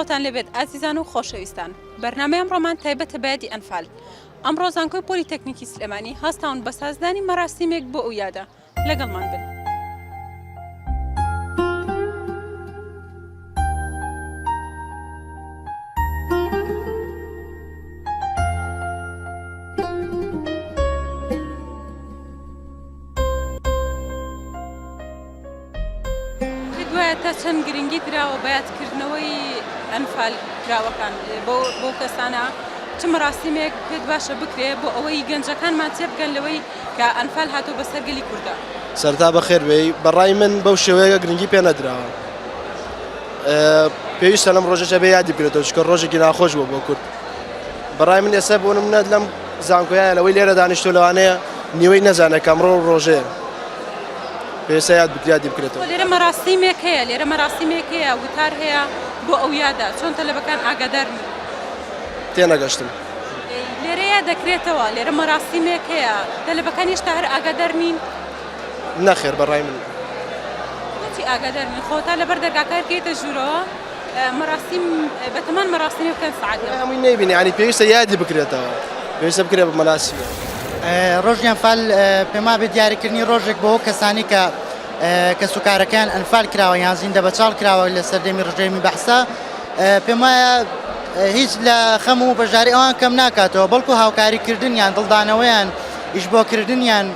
سڵاتان لەبێت ئازیزان و خۆشەویستان بەرنامەی ئەمڕۆمان تایبەتە بە یادی ئەنفال ئەمڕۆ زانکۆی پۆلیتەکنیکی سلێمانی هەستاون بە سازدانی مەراسیمێک بۆ ئەو یادە لەگەڵمان بن. تا چەند گرنگی دراوە بەیادکردنەوەی ئەنفال کراوەکان بۆ کەسانە چ مەراسیمێک پێت باشە بکرێ بۆ ئەوەی گەنجەکانمان تێبگەن لەوەی کە ئەنفال هاتۆ بەسەر گەلی کوردە. سەرتا بەخێر بێی بەڕای من بەو شێوەیە گرنگی پێ نەدراوە پێویستە لەم ڕۆژەشە بێ یادی بکرێتەوە چکە ڕۆژێکی ناخۆش بوو بۆ کورد. بەڕای من ئێستا بۆ نمونە لەم زانکۆیایە لەوەی لێرە دانیشتۆ لەوانەیە نیوەی نەزانێت کە ئەمڕۆ ڕۆژەیە پێویستە یادی بکرێتەوە. لێرە مەراسیمێک هەیە لێرە مەراسیمێک هەیە وتار هەیە بۆ ئەو یادا چۆن تەلەبەکان ئاگادارن تێنەگەشتم لێرەیە دەکرێتەوە لێرە مەراسیمێک هەیە تەلەبەکان هێشتا هەر ئاگادار نین نەخێر بەڕای من بۆچی ئاگادار نین خۆتا لەبەر دەرگاکار بکەیتە ژوورەوە مەراسیم بەتەمان مەراسیمێ بکەن سعادە هەمووی نەیبینی ینی پێویستە یادی بکرێتەوە پێویستە بکرێت بە مەراسیمە. ڕۆژی ئەنفال پێما بێت دیاریکردنی ڕۆژێک بۆ کەسانی کە سوکارەکان ئەنفال کراوە یان زیندە بەچاڵ کراوە لە سەردەمی ڕژێمی بەحسا پێم وایە هیچ لە خەم و بەژاری ئەوان کەم ناکاتەوە بەڵکو هاوکاریکردنیان دڵدانەوەیان ئیشبۆکردنیان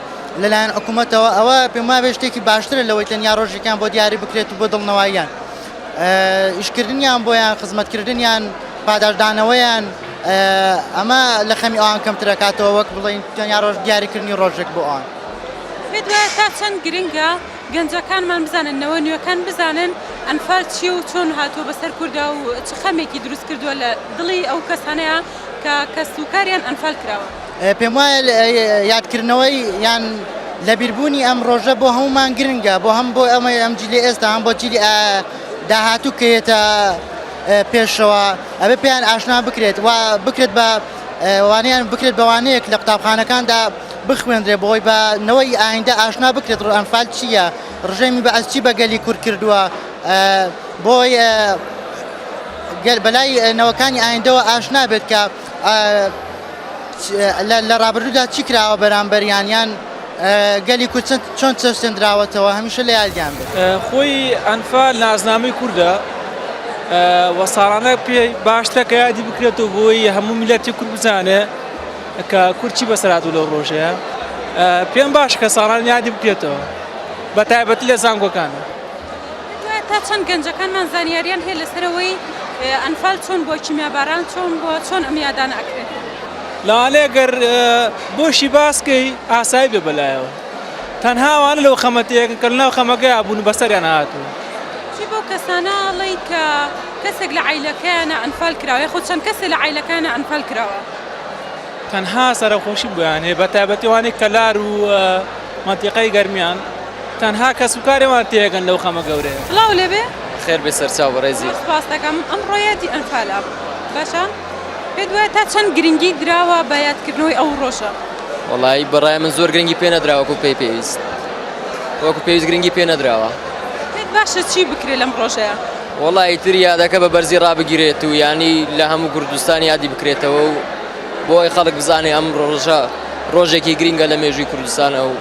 لەلایەن حکوومەتەوە ئەوە پێم وایە شتێکی باشترە لەوەی تەنیا ڕۆژێکیان بۆ دیاری بکرێت و بۆ دڵنەوەیان ئیشکردنیان بۆیان خزمەتکردنیان پاداشدانەوەیان ئەمە لە خەمی ئەوان کەمترە کاتەوە وەک بڵین تەنیا ڕۆژ دیاریکردنی ڕۆژێک بۆ ئەوان. پێت وایە تا چەند گرنگە گەنجەکانمان بزاننەوە نوێەکان بزانن ئەنفال چیە و چۆن هاتووە بەسەر کووردا و چ خەمێکی دروست کردووە لە دڵی ئەو کەسانەیە کە سوکاریان ئەنفال کراوە. پێم وایە یادکردنەوەی یان لەبیربوونی ئەم ڕۆژە بۆ هەمومان گرنگە بۆ هەم بۆ ئەمە ئەم جیلی ئێستا هەم بۆ جیلی داهاتوو کەیتە پێشەوە ئەبێ پێیان ئاشنا بکرێت و بکرێت بە وانیان بکرێت بەوانەیەک لە قوتابخانەکاندا بخوێندرێ بۆی بە نەوەی ئایندە ئاشنا بکرێت ئەنفال چییە ڕژێمی بەعەز چی بە گەلی کورد کردووە بۆی بەلای نەوەکانی ئایندەوە ئاشنا بێت کە لە ڕابردوودا چی کراوە بەرامبەریان گەلی کورد چۆن چەستێنراوەتەوە هەمیشە لە یادیان بێت. خۆی ئەنفال نازنامەی کووردە وەساڵانە پێی باشترە کە یادی بکرێتەوە بۆی هەموو میلەتی کورد بزانێ کە کورد چی بەسەرهاتوو لەو ڕۆژەیە پێم باشە کە ساڵان یادی بکرێتەوە بە تایبەتی لە زانکۆکانە. تا چەند گەنجەکانمان زانیاریان هەیە لەسەرەوەی ئەنفال چۆن بۆ کیمیاباران چۆن ئەم یادانە ئەکرێت لەوانەیە گەر بۆشی باسکەی ئاسایی بێ بەلایەوە تەنها ئەوانە لەو خەمەتەیەکن کە لەناو خەمەکەی بوون بەسەریان هاتووە. چی بۆ کەسانە ئەڵێ کە کەسێک لە عیلەکەیانە ئەنفال کراوە خۆ چەند کەسێک لە عیلەکانە ئەنفال کراوە تەنها سەرخۆشی بۆیان هەیە بە تایبەتیوانی کەلار و مەنتیقەی گەرمیان تەنها کەس و کارێمان تێگەن لەو خەمە گەورەیە. بڵاو لێبێ خێر بێ سەرچاو بەڕێزی سپاس دەکەم ئەمڕۆ یادی ئەنفالە باشە پێت وایە تا چەند گرنگی دراوە بە یادکردنەوەی ئەو ڕۆژە. وەڵی بەڕای من زۆر گرنگی پێ نەدراوە وەکو پێویست وەکو پێویست گرنگی پێ نەدراوە. پێت باشە چی بکرێت لەم ڕۆژەیە؟ وەڵی تر یادەکە بە بەرزی ڕابگیرێت و ینی لە هەموو کوردستان یادی بکرێتەوە و بۆی خەڵک بزانێ ئەم ڕۆژە ڕۆژێکی گرنگە لە مێژووی کوردستانە و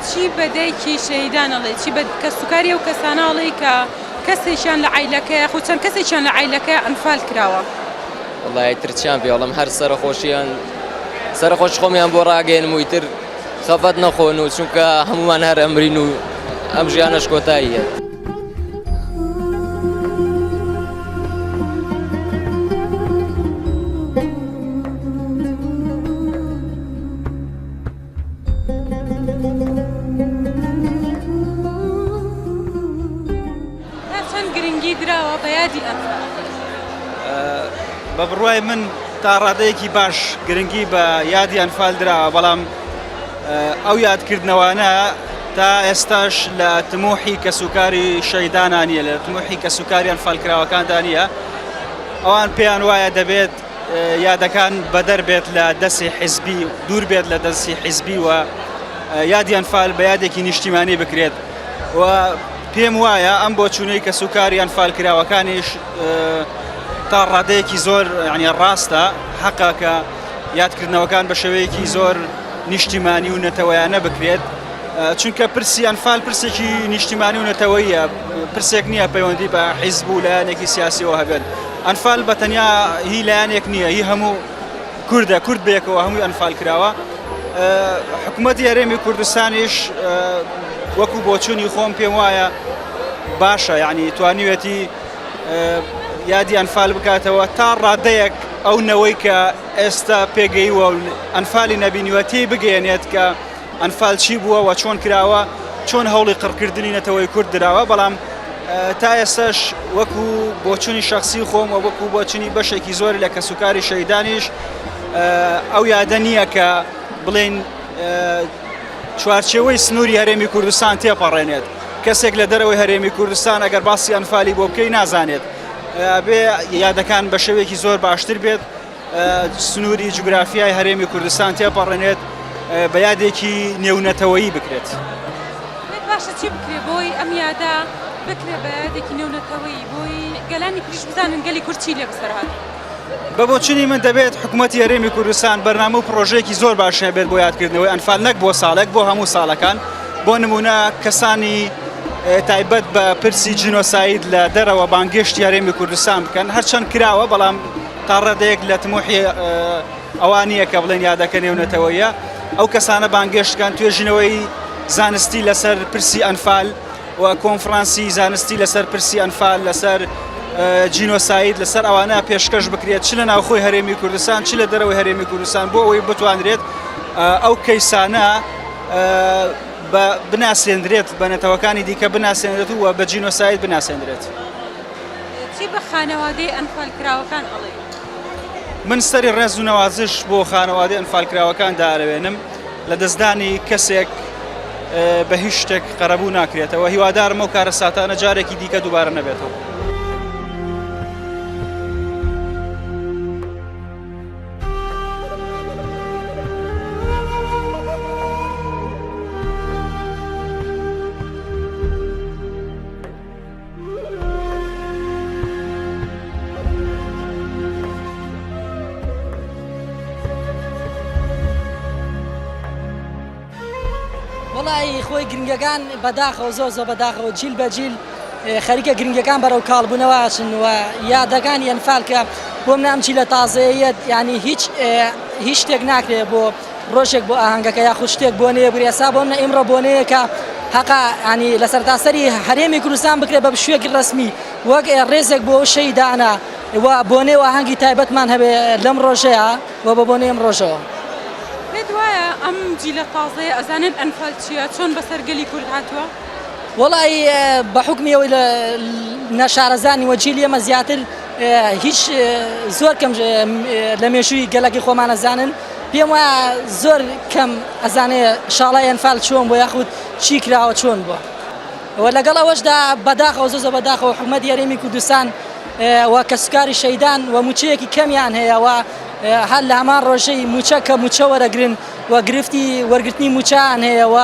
چی بەدەیکی شەهیدانەڵێ چی کە سوکاری و کەساناڵی کە کەسێکیان لە عیلەکەیە خۆ چەند کەسێکیان لە عیلەکەی ئەنفال کراوە. وەڵی ترچیان پێ وەڵام هەر سەرخۆش خۆمیان بۆ ڕاگەێنم و ئیتر خەفەت نەخۆن و چونکە هەمومان هەر ئەمرین و ئەم ژیانەش کۆتاییە. بە بڕوای من تا ڕادەیەکی باش گرنگی بە یادی ئەنفال دراوە بەڵام ئەو یادکردنەوانە تا ئێستاش لە تموحی کە سوکاری شەیدانان نیە لە تموحی کە سوکاری ئەنفالکراوەکاندا نیە ئەوان پێیان وایە دەبێت یادەکان بەدەر بێت لە دەستی حیزبی دوور بێت لە دەستی حیزبی و یادی ئەنفال بە یادێکی نیشتیمانی بکرێت و پێم وایە ئەم بۆ چوونەی کە سوکاری ئەنفال کراوەکانیش تا ڕادەیەکی زۆر ینی ڕاستە حەقا کە یادکردنەوەکان بە شێوەیەکی زۆر نیشتیمانی و نەتەوەیانە بکرێت چونکە پرسی ئەنفال پرسێکی نیشتیمانی و نەتەوەیە پرسێک نییە پەیوەندی بە حیزب و لایەنێکی سیاسیەوە هەبێت ئەنفال بە تەنیا هی لایەنێک نییە هی هەموو کوردە کورد بێکەوە هەمووی ئەنفال کراوە حکوومەتی هەرێمی کوردستانیش وەکو بۆچوونی خۆم پێم وایە باشە یعنی توانیوێتی یادی ئەنفال بکاتەوە تا ڕادەیەک ئەو نەوەی کە ئێستا پێگەیوە و ئەنفالی نەبینیوەتی بگەێنێت کە ئەنفال چی بووە و چۆن کراوە چۆن هەوڵی قڕکردنی نەتەوەی کورد دراوە بەڵام تا ئێستاش وەکو بۆچوونی شخصی خۆم و وەکو بۆچوونی بەشێکی زۆر لە کەسوکاری شەیدانیش ئەو یادە نییە کە بڵێن چوارچێوەی سنووری هەرێمی کوردستان تێپەڕێنێت کەسێک لە دەرەوەی هەرێمی کوردستان ئەگەر باسی ئەنفالی بۆ بکەی نازانێت بێ یادەکان بە شێوەیەکی زۆر باشتر بێت سنووری جوگرافیای هەرێمی کوردستان تێپەڕێنێت بە یادێکی نێونەتەوەیی بکرێت باشە چی بکرێ بۆی ئەم یادا بکرێ بە یادێکی نێونەتەوەی بۆی گەلانی کریش بزانن گەلی کورچی لێ بسەرهات بە بۆچوونی من دەبێت حکوومەتی هەرێمی کوردستان بەرنامە و پرۆژەیەکی زۆر باشە بێت بۆ یادکردنەوەی ئەنفال نەک بۆ ساڵێک بۆ هەموو ساڵەکان بۆ نمونە کەسانی تایبەت بە پرسی جینۆساید لە دەرەوە بانگشتی هەرێمی کوردستان بکەن هەرچەند کراوە بەڵام تا ڕادەیەک لە تموحی ئەوانیە کە بڵێن یادەکە نێونەتەوەیە ئەو کەسانە بانگشتکان توێژینەوەی زانستی لەسەر پرسی ئەنفال و کۆنفرانسی زانستی لەسەر پرسی ئەنفال لەسەر جینۆساید لەسەر ئەوانە پێشکەش بکرێت چ لە ناوخۆی هەرێمی کوردستان چ لە دەرەوەی هەرێمی کوردستان بۆ ئەوەی بتوانرێت ئەو کەیسانە بناسێنرێت بە نەتەوەکانی دیکە بناسێنرێت و بە جینۆساید بناسێنرێت چی بە خانەوادەی ئەنفال کراوەکان ئەڵێ من سەری ڕێز و نەوازش بۆ خانەوادەی ئەنفال کراوەکان داڕەوێنم لە دەستدانی کەسێک بە هیچ شتێک قەرەبوو ناکرێتەوە هیوادارم ئەو کارە ساتانە جارێکی دیکە دووبارە نەبێتەوە وڵی خۆی گرنگەکان بەداخەوە زۆر بەداخەوە جیل بە جیل خەریکە گرنگەکان بەرەو کاڵبوونەوەچن و یادەکانی ئەنفال کە بۆ من ئەم جیلە تازەیەت ینی هیچ شتێک ناکرێت بۆ ڕۆژێک بۆ ئاهەنگەکە یاخود شتێک بۆ نەیە برێسا بۆ منە ئیمڕۆ بۆ نەیە کە حەقا ینی لە سەرتاسەری هەرێمی کوردستان بکرێت بە شوێکی ڕسمی وەک ڕێزێک بۆ شەیدانە و بۆ نێو ئاهەنگی تایبەتمان هەبێ لەم ڕۆژەیە و بە بۆ نێم ڕۆژەوە پێت وایە ئەم جیلە تازەیە ئەزانن ئەنفال چییە چۆن بەسەر گەلی کورد هاتووە وڵی بە حکمیەوەی لە نەشارەزانی وەجیل ئێمە زیاتر هیچ زۆر کەم لە مێژووی گەلەکی خۆمانەزانن پێم وایە زۆر کەم ئەزانێ شاڵای ئەنفال چۆن بۆ یاخود چی کراوە چۆن بووە و لەگەڵ ئەوەشدا بەداخەوە زۆر بەداخەوە حکوومەتی هەرێمی کوردستان و کەسوکاری شەیدان و موچەیەکی کەمیان هەیە و هەر لە هەمان ڕۆژەی موچە کە موچە وەرەگرن و گرفتی وەرگرتنی موچان هەیە و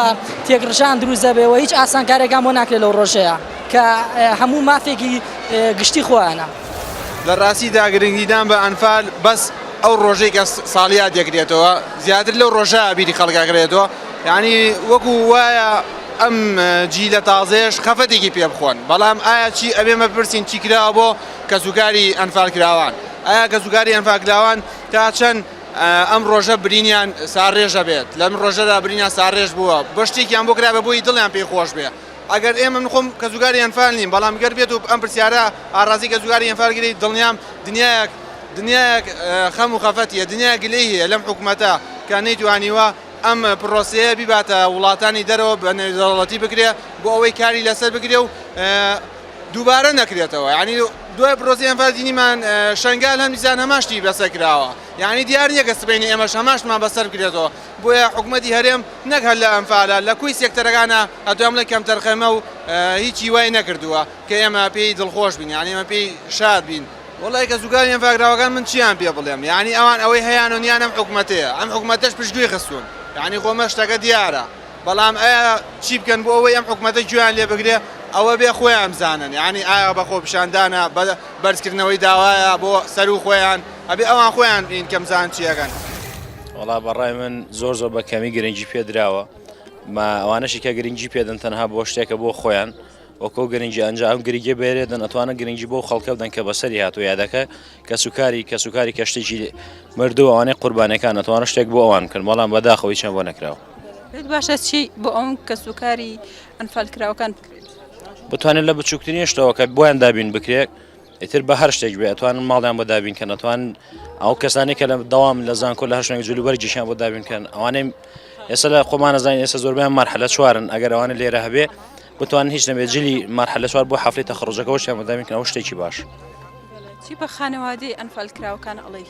تێکڕژان دروست دەبێ و هیچ ئاسانکارێکان بۆ ناکرێت لەو ڕۆژەیە کە هەموو مافێکی گشتی خۆیانە لە ڕاستیدا گرنگیدان بە ئەنفال بەس ئەو ڕۆژەی کە ساڵیات دەکرێتەوە زیاتر لەو ڕۆژە بیری خەڵکاکرێتەوە یعنی وەکو وایە ئەم جیلە تازەیەش خەفەتێکی پێ بخۆن بەڵام ئایا چی ئەبێمە بپرسین چی کراوە بۆ کەسوکاری ئەنفال کراوان ئایا کەسوکاری ئەنفال کراوان تا چەند ئەم ڕۆژە برینیان ساڕێژە بێت لەم ڕۆژەدا برینیان ساڕێژ بووە بە شتێکیان بۆ کرا بە بۆی دڵیان پێی خۆش بێ ئەگەر ئێمە من خۆم کەسوکاری ئەنفال نیم بەڵام گەر بێت و ئەم پرسیارە ئاڕازی کەسوکاری ئەنفال گری دڵنیام دنیایەک خەم و خەفەتیە دنیایەک لێ هەیە لەم حکوومەتە کە نەیتوانیوە ئەم پرۆسەیە بیباتە وڵاتانی دەرەوە بە نێودەوڵەتی بکرێ بۆ ئەوەی کاری لەسەر بگرێ و دووبارە نەکرێتەوە یعنی دوای پرۆسی ئەنفال دینیمان شەنگال هەمیزان هەماشتی بەسەر کراوە یعنی دیار نییە کە سبەینی ئێمەش هەماشمان بەسەر بکرێتەوە بۆیە حکوومەتی هەرێم نەک هەر لە ئەنفالە لە کوی سێکتەرەکانە ئەدوام لە کەم تەرخەمە و هیچی وای نەکردووە کە ئێمە پێی دڵخۆش بین یعنی ئێمە پێی شاد بین وڵی کە زوگاری ئەنفاکراوەکان من چیان پێ بڵێم یعنی ئەوان ئەوەی هەیەیان و نیان ئەم حکوومەتەیە ئەم حکوومەتەش پشتگوێ خستوون یعنی خۆمە شتەکە دیارە بەڵام ئایا چی بکەن بۆ ئەوەی ئەم حکوومەتە گوێیان لێ بگرێ ئەوە بێ خۆیان بزانن یعنی ئایا بە خۆپیشاندانە بەرزکردنەوەی داوایە بۆ سەر و خۆیان ئەبێ ئەوان خۆیان بین کەم زان چیەکەن. وڵا بەڕای من زۆر بە کەمی گرنگی پێدراوە ئەوانەشی کە گرنگی پێدەن تەنها بۆ شتێکە بۆ خۆیان وەکۆ گرنگی ئەنج ئەم گرنگی بێرێدەن ئەتوانە گرنگی بۆ خەڵکە بدەن کە بەسەری هاتوو یادەکە کە سوکاری کەشتێکی مردوو ئەوانەی قوربانەکان ئەتوانە شتێک بۆ ئەوان کرد بەڵام بەداخەوەی چەند بۆ نەکراوە. پێت باشە چی بۆ ئەوم کە سوکاری ئەنفالکراوەکان بکرێت بتوانێت لە بچووکترین شتەوە کە بۆیان دابین بکرێت ئیتر بە هەر شتێک بێ ئەتوانن ماڵیان بۆ دابینکەن ئەتوان ئەو کەسانی کە لە دەوام لە زانکۆ لە هەشتێک جلوبەر جیشان بۆ دابینکەن ئەوانەی ئێستا لە خۆمانەزانین ئێستا زۆربیان مەرحەلە چوارن ئەگەر ئەوانە لێرە هەبێ بتوانن هیچ نەبێت جلی مەرحەلە چوار بۆ حەفلەی تەخڕوجەکەەوەشیان بۆ دابینکەن ئەو شتێکی باش. چی بە خانەوادەی ئەنفالکراوەکان ئەڵێ؟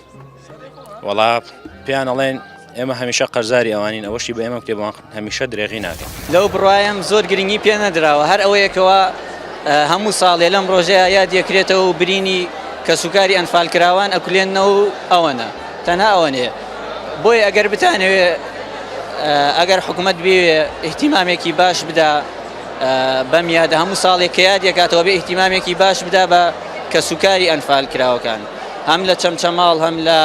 وەڵا پێیان ئەڵێن ئێمە هەمیشە قەرزاری ئەوانین ئەوەشی بە ئێمە کتێبان هەمیشە درێغی ناکەن. لەو بڕوایم زۆر گرنگی پێ نەدراوە هەر ئەوەیەکەوە هەموو ساڵێ لەم ڕۆژەیە یاد یەکرێتەوە و برینی کە سوکاری ئەنفالکراوان ئەکولێنەوە و ئەوەنە تەنها ئەوەنەیە بۆی ئەگەر بتانەوێ ئەگەر حکوومەت بێ احتیمامێکی باش بدا بەم یادە هەموو ساڵێک کە یاد یەکاتەوە بێ احتیمامێکی باش بدا بە کە سوکاری ئەنفالکراوەکان هەم لە چەمچەماڵ هەم لە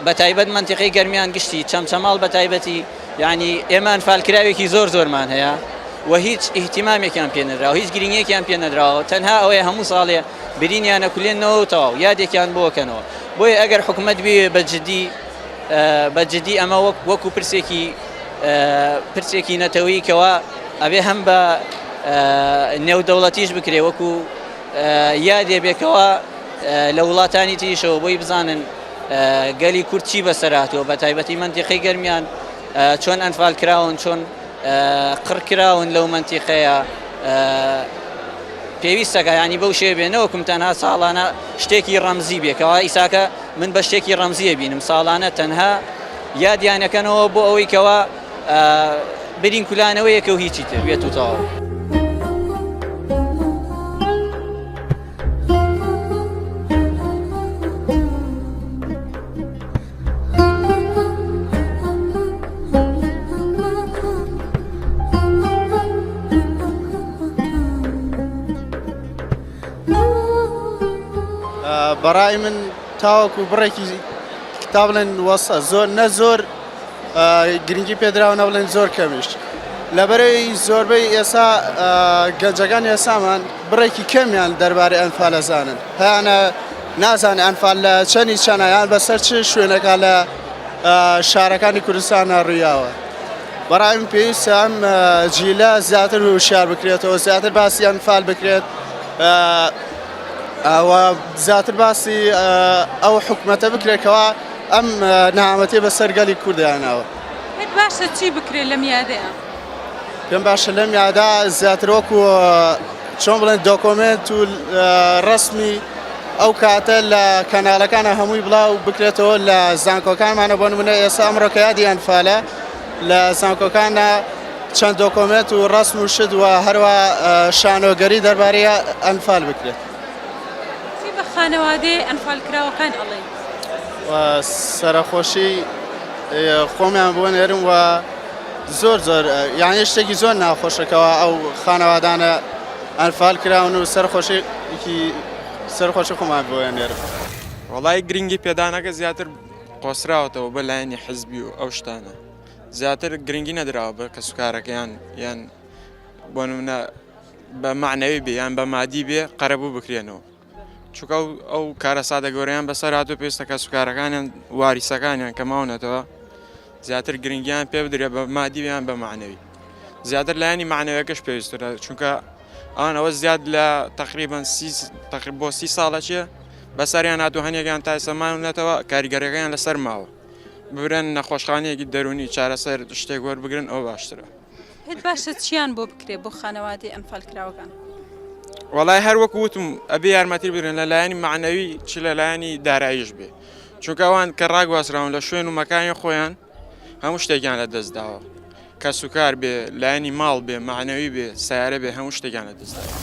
بەتایبەت منتیقەی گەرمیان گشتی چەمچەماڵ بەتایبەتی یعنی ئێمە ئەنفالکراوێکی زۆرمان هەیە و هیچ احتیمامێکیان پێ نەدراوە هیچ گرنگێکیان پێ نەدراوە تەنها ئەوەیە هەموو ساڵێ برینیان ئەکولێنەوە و تەواو یادێکیان بۆکەنەوە بۆیە ئەگەر حکوومەت بێ بەجددی ئەمە وەکو پرسێکی نەتەوەی کەوا ئەبێ هەم بە نێودەوڵەتیش بکرێ وەکو یادێ بێکەوە لە وڵاتانی تریشەوە بۆی بزانن گەلی کورد چی بەسەراتەوە بە تایبەتی منتیقەی گەرمیان چۆن ئەنفالکراون چۆن قڕکراون لەو منتیقەیە پێویستەکە ینی بەو شێ بێنەوەکم تەنها ساڵانە شتێکی ڕەمزی بێکەوە ئیساکە من بە شتێکی ڕەمزیە بینم ساڵانە تەنها یادیانەکەنەوە بۆ ئەوەی کەوە برین کولانەوەیەکە و هیچی تر بێت و تەواو. بەڕای من تاوەکو بڕێکی کتاب بڵێن وەسە زۆر نە زۆر گرنگی پێدراوە نەبڵێن زۆر کەمیش لەبەرەوەی زۆربەی ئێستا گەنجەکان ئێسامان بڕێکی کەمیان دەربارەی ئەنفال ئەزانن هەیانە نازانێ ئەنفال لە چەندی چەنایان بەسەر چ شوێنەکە لە شارەکانی کوردستانە ڕوویاوە بەڕای من پێویستە ئەم جیلە زیاتر هوشیار بکرێتەوە زیاتر باسی ئەنفال بکرێت و زیاتر باسی ئەو حکوومەتە بکرێتەوە ئەم نەهامەتیە بەسەر گەلی کوردیانەوە. پێت باشە چی بکرێت لەم یادەیە؟ پێم باشە لەم یادا زیاتر وەکو چۆن بڵێن دۆکۆمنت و ڕەسمی ئەو کاتە لە کەناڵەکانە هەمووی بڵاو بکرێتەوە لە زانکۆکانمانە بۆ نمونە ئێستا ئەمڕۆکە یادی ئەنفالە لە زانکۆکانە چەند دۆکۆمنت و ڕەسم و شت و هەروە شانۆگەری دەربارەی ئەنفال بکرێت. چی بە خانەوادەی ئەنفالکراوەکان ئەڵێ؟ سەرخۆشی خۆمیان بۆ نێرم و زۆر یعنی شتێکی زۆر ناخۆشەکەەوە ئەو خانەوادانە ئەنفال کراون و سەرخۆشی خۆمان بۆیان نێرم. وەڵای گرنگی پێدانەکە زیاتر قۆسراوەتەوە بە لایەنی حزبی و ئەو شتانە زیاتر گرنگی نەدراوە بە کەسوکارەکەیان یان بۆ نمونە بە معنەوی بێ یان بە مادی بێ قەرەبوو بکرێنەوە چونکە ئەو کارە سادە گەورەیان بەسەر هاتوو پێویستە کەسوکارەکانیان واریسەکانیان کە ماونەتەوە زیاتر گرنگیان پێ بدرێت بە مادی بیان بە معنەوی زیاتر لایەنی معنەوەکەش پێویسترە چونکە ئەوە زیاد لە تقریبا بۆ 30 ساڵەچێ بەسەریان هاتوو هەنێکیان تا ئێستا ماونەتەوە کاریگەریەکەیان لەسەر ماوە ببرێن نەخۆشخانەیەکی دەرونی چارەسەر شتێک وەربگرن ئەو باشترە. پێت باشە چیان بۆ بکرێت بۆ خانەوادەی ئەنفالکراوەکان؟ وەڵای هەر وەکو وتم ئەبێ یارمەتی بگرن لە لایەنی معنەوی چ لە لایەنی داراییش بێ چونکە ئەوان کە ڕاگوازراون لە شوێن و مەکانی خۆیان هەموو شتێکیان لە دەستداوە کە سوکار بێ لایەنی ماڵ بێ معنەوی بێ سیارە بێ هەموو شتێکیان لە دەستداوە.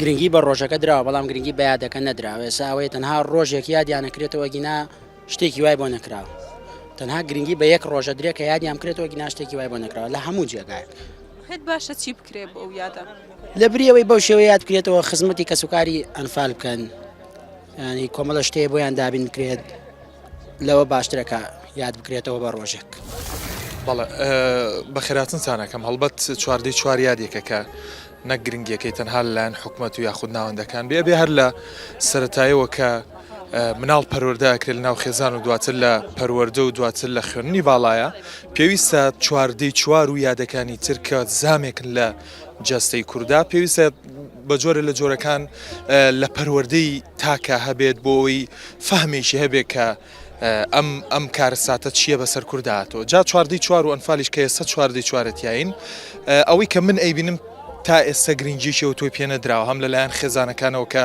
گرنگی بە ڕۆژەکە درراوە بەڵام گرنگی بە یادەکە نەدراوە ێستا ئەوەیە تەنها ڕۆژێک یادیان نەکرێتەوە گینا شتێکی وای بۆ نەکراوە تەنها گرنگی بە یەک ڕۆژە درێ کە یادیان کرێتەوە گینا شتێکی وای بۆ نەکراوە لە هەموو جێگایەک پێت باشە چی بکرێ بۆ ئەو یادە لە بریەوەی بەو شێوە یاد بکرێتەوە خزمەتی کەسوکاری ئەنفال بکەن ینی کۆمەڵە شتەیە بۆیان دابین بکرێت لەوە باشترەکە یاد بکرێتەوە بە ڕۆژێک بەڵێ بە خێراتن چانەکەم هەڵبەت چواردەی چوار یادێکە کە نەک گرنگیەکەی تەنها لەلایەن حکوومەت و یاخود ناوەندەکان بێ هەر لە سەرەتایەوە کە مناڵ پەروەردەکرێت لە ناو خێزان و دواتر لە پەروەردە و دواتر لە خوێندنی باڵایە پێویستە چواردەی چوار و یادەکانی تر کە زامێکن لە جەستەی کووردا پێویستە بە جۆرە لە جۆرەکان لە پەروەردەی تاکە هەبێت بۆ ئەوی فەهمێکی هەبێت کە ئەم کارەساتە چییە بەسەر کوورداتەوە جا چواردەی چوار و ئەنفالیش کە ئێستا چواردەی چوارەتیاین ئەوەی کە من ئەیبینم تا ئێستا گرنگیشی و تۆی پێ نەدراوە هەم لەلایەن خێزانەکانەوە کە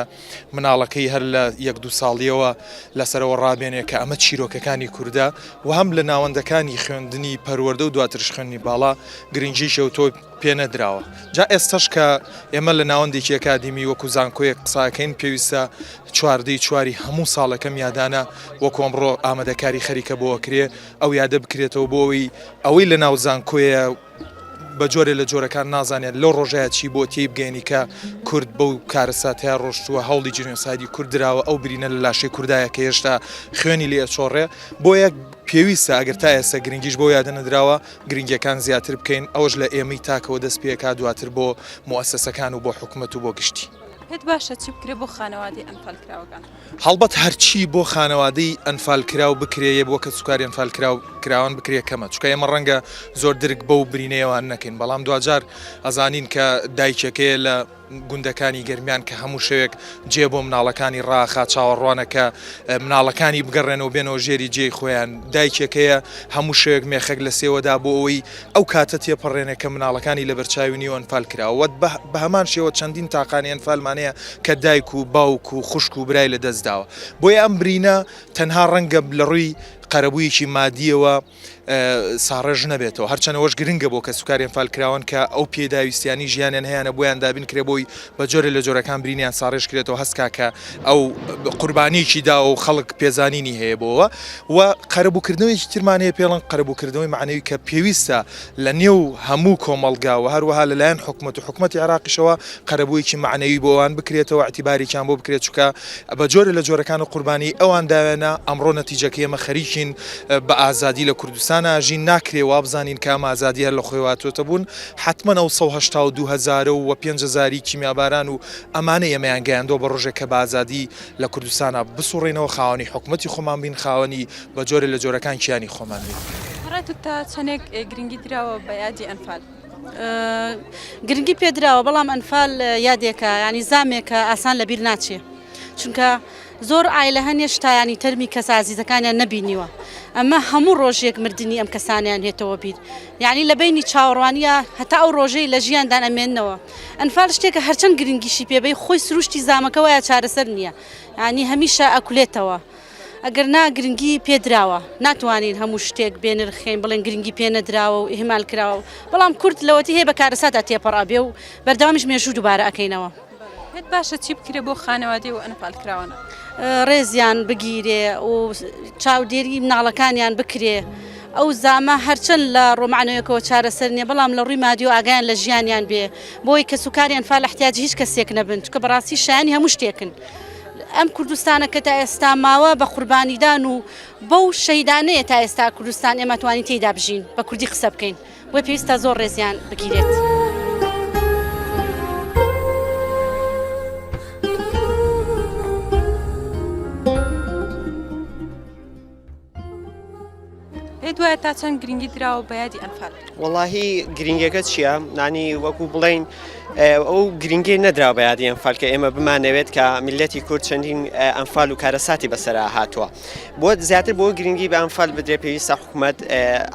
مناڵەکەی هەر لە 1-2 ساڵیەوە لەسەرەوە ڕابێنێ کە ئەمە چیرۆکەکانی کووردا و هەم لە ناوەندەکانی خوێندنی پەروەردە و دواترش خوێندنی باڵا گرنگیشە و تۆی پێ نەدراوە جا ئێستش کە ئێمە لە ناوەندێکی ئەکادیمی وەکو زانکۆیەک قساکەین پێویستە چواردەی چواری هەموو ساڵەکەم یادانە وەکو ئەمڕۆ ئامادەکاری خەریکە بۆ ئەکرێ ئەو یادە بکرێتەوە بۆ ئەوەی لە ناو زانکۆیە بە جۆرە لە جۆرەکان نازانێت لەو ڕۆژەیە چی بۆ تێی بگەینی کە کورد بەو کارەساتیا ڕۆشتووە هەوڵی جنۆسایدی کوردراوە ئەو برینە لە لاشەی کوردایە کە هێشتا خوێنی لێ چۆڕێ بۆ یەک پێویستە ئەگەر تا ئێستا گرنگیش بۆ یادە نەدراوە گرنگیەکان زیاتر بکەین ئەوەش لە ئێمەی تاکەوە دەست پێکا دواتر بۆ مؤسسەکان و بۆ حکوومەت و بۆ گشتی پێت باشە چی بکرێ بۆ خانەوادی ئەنفالکراوەکان هەڵبەت هەرچی بۆ خانەوادەی ئەنفالکراو بکرێ بۆ کە سوکاری ئەنفالکراوان بکرێ کەمە چکە ئێمە ڕەنگە زۆر درک بەو برینەیەوان نەکەین بەڵام دوجار ئەزانین کە دایکەکەیە لە گوندەکانی گەرمیان کە هەموو شەوێک جێ بۆ مناڵەکانی ڕاخا چاوەڕوانەکە مناڵەکانی بگەڕێنەوە بێنەوە ژێری جێی خۆیان دایکەکەیە هەموو شەوێک مێخەک لە سێوەدا بۆ ئەوەی ئەو کاتە تێپەڕێنێ کە مناڵەکانی لە بەرچاوی ئەنفال کراوە بە هەمان شێوە چەندین تاقانی ئەنفالمانەیە کە دایک و باوک و خوشک و برای لە دەستداوە بۆیە ئەم برینە تەنها ڕەنگە لە ڕووی قەرەبوویەکی مادیەوە ساڕێژ نەبێتەوە هەرچەنەوەش گرنگە بۆ کە سوکاری ئەنفالکراون کە ئەو پێداویستیانی ژیانیان هەیەە بۆیان دابین کرێ بۆی بە جۆرە لە جۆرەکان برینیان ساڕێژ کرێتەوە هەستکا کە ئەو قوربانیکی دا و خەڵک پێزانینی هەیە بۆەوە و قەرەبووکردنەوەیکی ترمان هەیە پێڵن قەرەبووکردنەوەی معنەوی کە پێویستە لە نێو هەموو کۆمەڵگا و هەروەها لەلایەن حکوومەت و حکوومەتی عێراقیشەوە قەرەبوویەکی معنەوی بۆوان بکرێتەوە اعتیباریان بۆ بکرێت چکە بە جۆرە لە جۆرەکان و قوربانی ئەوان داوێنە ئەمڕۆ نەتیجەکەی ئێمە خەریکین بە ئازادی لە کوردستان ئاژین ناکرێ وا بزانین کام ئازادی هەر لە خۆیواتۆتە بوون حتمما ئەو 1970 و 5000 کیمیاباران و ئەمانە ئێمەیان گەیاندۆ بە ڕۆژێک کە بە ئازادی لە کوردستانە بسوڕێنەوە خاوەنی حکوومەتی خۆمان بین خاوەنی بە جۆرە لە جۆرەکان کیانی خۆمان بین ڕێتو تا چەندێک گرنگی درراوە بە یادی ئەنفال گرنگی پێدراوە بەڵام ئەنفال یادێکە ینی زامێکە ئاسان لەبیر ناچێ چونکە زۆر ئایلە هەنێ شتایانی تەرمی کەس ئازیزەکانیان نەبینیوە ئەمە هەموو ڕۆژێک مردنی ئەم کەسانیان هێتەوە بیر یعنی لە بینی چاوەڕوانیە هەتا ئەو ڕۆژەی لە ژیاندان ئەمێننەوە ئەنفال شتێکە هەرچەند گرنگیشی پێبەی خۆی سروشتی زامەکەوەیە چارەسەر نییە ینی هەمیشە ئەکولێتەوە ئەگەر نا گرنگی پێدراوە ناتوانین هەموو شتێک بێنرخێن بڵێن گرنگی پێ نەدراوە و ئیهمال کراوە بەڵام کورد لەوەتی هەیە بە کارەسادا تێپەڕابێ و بەردەوامیش مێژوو دووبارە ئەکەینەوە پێت باشە چی بکرێ بۆ خانەوادی و ئەنفالکراوانە ڕێزیان بگیرێ و چاودێری مناڵەکانیان بکرێ ئەو زامە هەرچەند لە ڕۆمانەوەیەکەوە چارەسەر نیە بەڵام لە ڕووی مادی و ئاگیان لە ژیانیان بێ بۆی کە سوکاری ئەنفال احتیاجی هیچ کەسێک نەبن چکە بەڕاستی شایانی هەموو شتێکن ئەم کوردستانە کە تا ئێستا ماوە بە قوربانیدان و بەو شەیدانەیە تا ئێستا کوردستان ئێمە توانی تێیدا بژین بە کوردی قسە بکەین بۆی پێویستە زۆر ڕێزیان بگیرێت. پێت وایە تا چەند گرنگی دراوە بە یادی ئەنفال وەڵاهی گرنگەکە چییە؟ نانی وەکو بڵین ئەو گرنگی نەدراوە بە یادی ئەنفال کە ئێمە بمانەوێت کە میلەتی کورد چەندین ئەنفال و کارەساتی بەسەرا هاتووە بۆ زیاتر بۆ گرنگی بە ئەنفال بدرێ پێویستە حکوومەت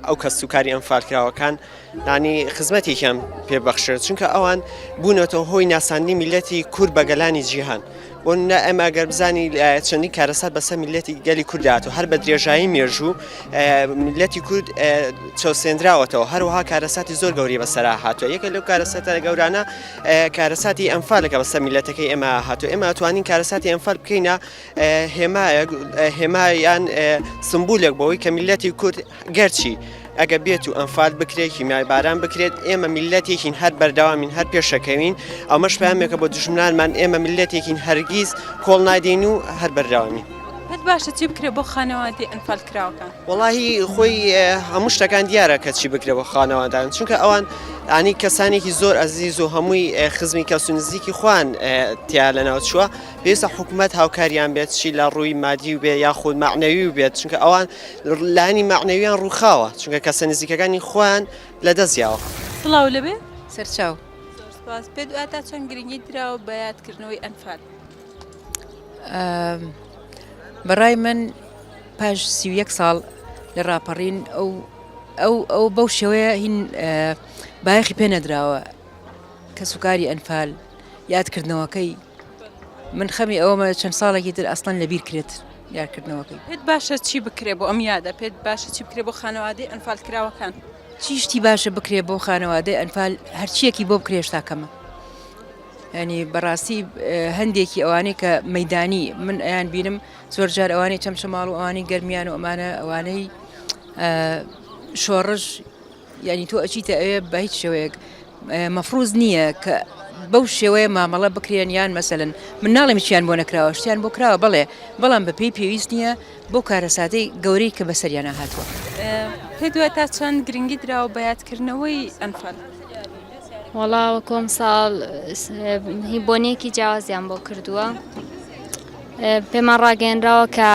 ئەو کەس سوکاری ئەنفالکراوەکان نانی خزمەتێکیان پێبەخشێت چونکە ئەوان بوونەوە هۆی ناساندنی میلەتی کورد بە گەلانی جیهان بۆ ئەمە ئەگەر بزانی چەندین کارەسات بەسەر میلەتی گەلی کوردهاتوە هەر بە درێژایی مێژوو میلەتی کورد چەوسێنراوەتەوە هەروەها کارەساتی زۆر گەوری بەسەرا هاتووە یەکە لەو کارەساتە گەورانە کارەساتی ئەنفالەکە بەسەر میلەتەکەی ئێمە هاتووە ئێمە ئەتوانین کارەساتی ئەنفال بکەینە هێمایان سمبولێک بەوەی کە میلەتی کورد گەرچی ئەگە بێت و ئەنفال بکرێت کیمیای باران بکرێت ئێمە میلەتێکین هەر بەردەوامین هەر پێشەکەوین ئەمەش پامێکە بۆ دژمنانمان ئێمە میلەتێکین هەرگیز کۆڵ نادەین و هەر بەردەوامین. پێت باشە چی بکرێت بۆ خانەوادی ئەنفال کراوەکان؟ وەڵاهی خۆی هەموو شتەکان دیارە کە چی بکرێت بۆ خانەوادان چونکە ئەوان ئانی کەسانێکی زۆر ئەزیز و هەمووی خزمی کەس و نزیکی خوان تیا لەناو چووە پێویستە حکوومەت هاوکاریان بێت چی لە ڕووی مادی و بێ یاخود معنەوی بێت چونکە ئەوان لانی معنەویان ڕووخاوە چونکە کەسە نزیکەکانی خۆیان لەدەستیاوە. سڵاو لەبێ سەرچاو سپاس. پێت واتە چەند گرنگی دراوە بە یادکردنەوەی ئەنفال؟ بەڕای من پاش 31 ساڵ لە ڕاپەڕین ئەو بەو شێوەیە هین بایەخی پێ نەدراوە کە سوکاری ئەنفال یادکردنەوەکەی من خەمی ئەوەمە چەند ساڵێکی تر ئەسڵەن لەبیر کرێت یادکردنەوەکەی. پێت باشە چی بکرێ بۆ ئەم یادە؟ پێت باشە چی بکرێ بۆ خانەوادەی ئەنفال کراوەکان؟ چی شتی باشە بکرێ بۆ خانەوادەی ئەنفال هەرچیەکی بۆ بکرێ شتاکەمە. ینی بەڕاستی هەندێکی ئەوانەی کە مەدانی من ئەیان بینم زۆر جار ئەوانەی چەمچەماڵ و ئەوانەی گەرمیان و ئەمانە ئەوانەی شۆڕژ ینی تۆ ئەچیتە ئەوێ بە هیچ شێوەیەک مەفروز نییە کە بەو شێوەیە مامەڵە بکرێن یان مەسەلەن من ناڵێم چیان بۆ نەکراوە شتیان بۆ کراوە بەڵێ بەڵام بە پێی پێویست نییە بۆ کارەساتەی گەورەی کە بەسەریانە هاتووە. پێت واتە چەند گرنگی دراوە بە یادکردنەوەی ئەنفال؟ وەڵاوە کۆم ساڵ هی بۆنێکی جیاوازیان بۆ کردووە پێمان ڕاگەێنراوە کە